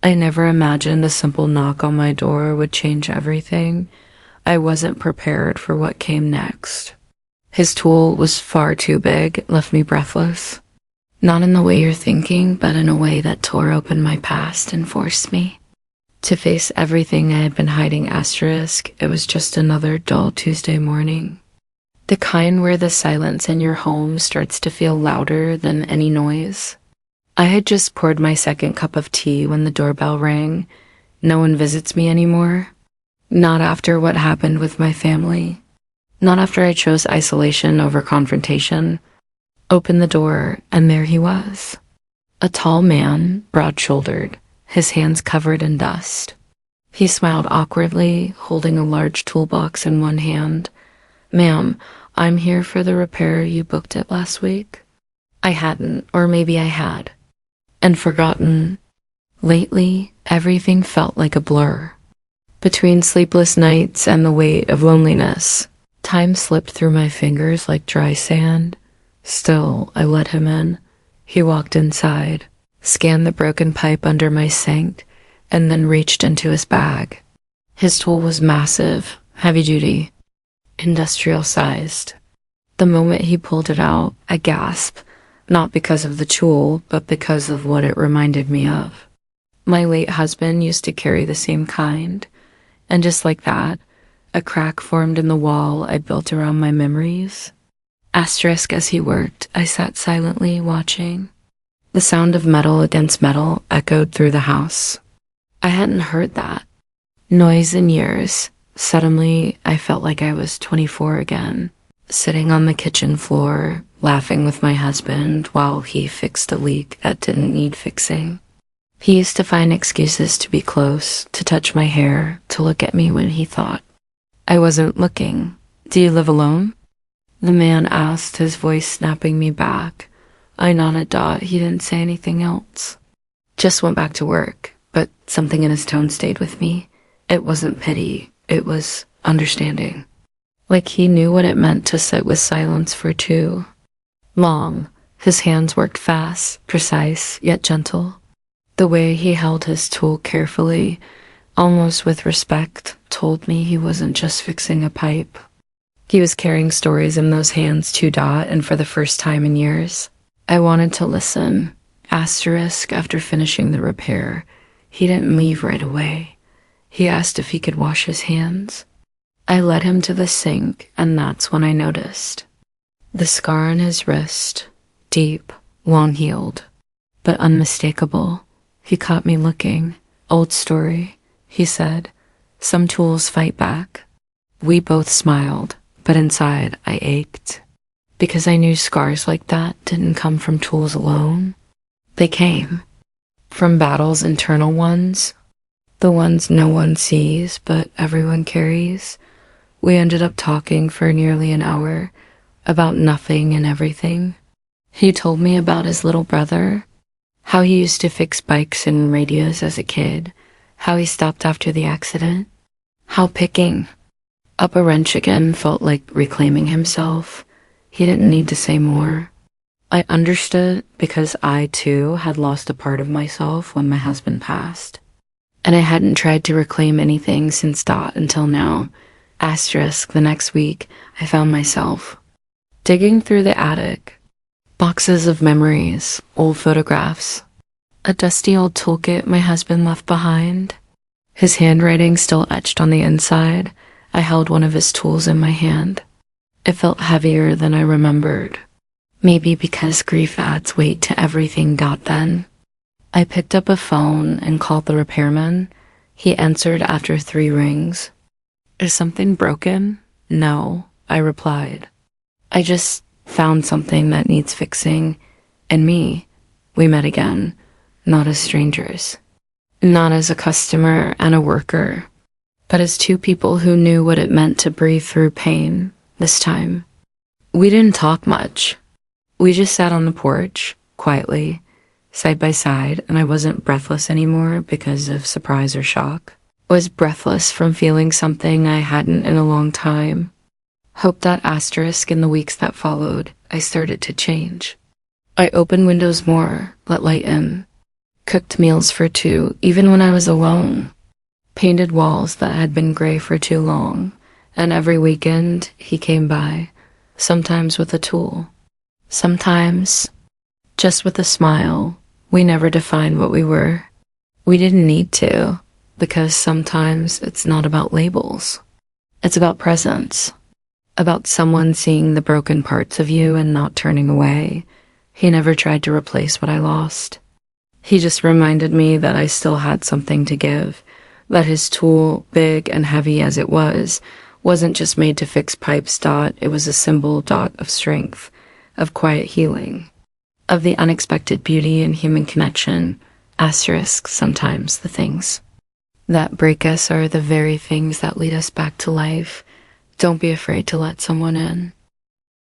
I never imagined a simple knock on my door would change everything. I wasn't prepared for what came next. His tool was far too big, it left me breathless. Not in the way you're thinking, but in a way that tore open my past and forced me to face everything I had been hiding. Asterisk, it was just another dull Tuesday morning. The kind where the silence in your home starts to feel louder than any noise. I had just poured my second cup of tea when the doorbell rang. No one visits me anymore. Not after what happened with my family. Not after I chose isolation over confrontation. Opened the door, and there he was. A tall man, broad-shouldered, his hands covered in dust. He smiled awkwardly, holding a large toolbox in one hand. "Ma'am, I'm here for the repair you booked it last week." I hadn't, or maybe I had, and forgotten. Lately, everything felt like a blur. Between sleepless nights and the weight of loneliness, time slipped through my fingers like dry sand. Still, I let him in. He walked inside, scanned the broken pipe under my sink, and then reached into his bag. His tool was massive, heavy-duty, industrial-sized. The moment he pulled it out, I gasped, not because of the tool, but because of what it reminded me of. My late husband used to carry the same kind, and just like that, a crack formed in the wall I built around my memories. Asterisk, as he worked, I sat silently watching. The sound of metal against metal echoed through the house. I hadn't heard that noise in years. Suddenly, I felt like I was 24 again, sitting on the kitchen floor, laughing with my husband while he fixed a leak that didn't need fixing. He used to find excuses to be close, to touch my hair, to look at me when he thought I wasn't looking. "Do you live alone?" the man asked, his voice snapping me back. I nodded. He didn't say anything else. Just went back to work, but something in his tone stayed with me. It wasn't pity, it was understanding. Like he knew what it meant to sit with silence for too long. His hands worked fast, precise, yet gentle. The way he held his tool carefully, almost with respect, told me he wasn't just fixing a pipe. He was carrying stories in those hands too. And for the first time in years, I wanted to listen. Asterisk, after finishing the repair, he didn't leave right away. He asked if he could wash his hands. I led him to the sink, and that's when I noticed. The scar on his wrist, deep, long-healed, but unmistakable. He caught me looking. "Old story," he said. "Some tools fight back." We both smiled, but inside I ached. Because I knew scars like that didn't come from tools alone. They came from battles, internal ones, the ones no one sees but everyone carries. We ended up talking for nearly an hour about nothing and everything. He told me about his little brother, how he used to fix bikes and radios as a kid, how he stopped after the accident, how picking up a wrench again felt like reclaiming himself. He didn't need to say more. I understood because I, too, had lost a part of myself when my husband passed. And I hadn't tried to reclaim anything since until now. Asterisk, the next week, I found myself digging through the attic. Boxes of memories, old photographs, a dusty old toolkit my husband left behind. His handwriting still etched on the inside. I held one of his tools in my hand. It felt heavier than I remembered. Maybe because grief adds weight to everything. Then I picked up a phone and called the repairman. He answered after 3 rings. "Is something broken?" "No," I replied. "I just found something that needs fixing." And we met again, not as strangers, not as a customer and a worker, but as 2 people who knew what it meant to breathe through pain. This time, we didn't talk much. We just sat on the porch, quietly, side by side, and I wasn't breathless anymore because of surprise or shock. I was breathless from feeling something I hadn't in a long time. Hope. Asterisk, in the weeks that followed, I started to change. I opened windows more, let light in. Cooked meals for two, even when I was alone. Painted walls that had been gray for too long. And every weekend, he came by, sometimes with a tool, sometimes just with a smile. We never defined what we were. We didn't need to, because sometimes it's not about labels. It's about presence, about someone seeing the broken parts of you and not turning away. He never tried to replace what I lost. He just reminded me that I still had something to give, that his tool, big and heavy as it was, wasn't just made to fix pipes. It was a symbol of strength, of quiet healing, of the unexpected beauty in human connection. Asterisk, sometimes the things that break us are the very things that lead us back to life. Don't be afraid to let someone in.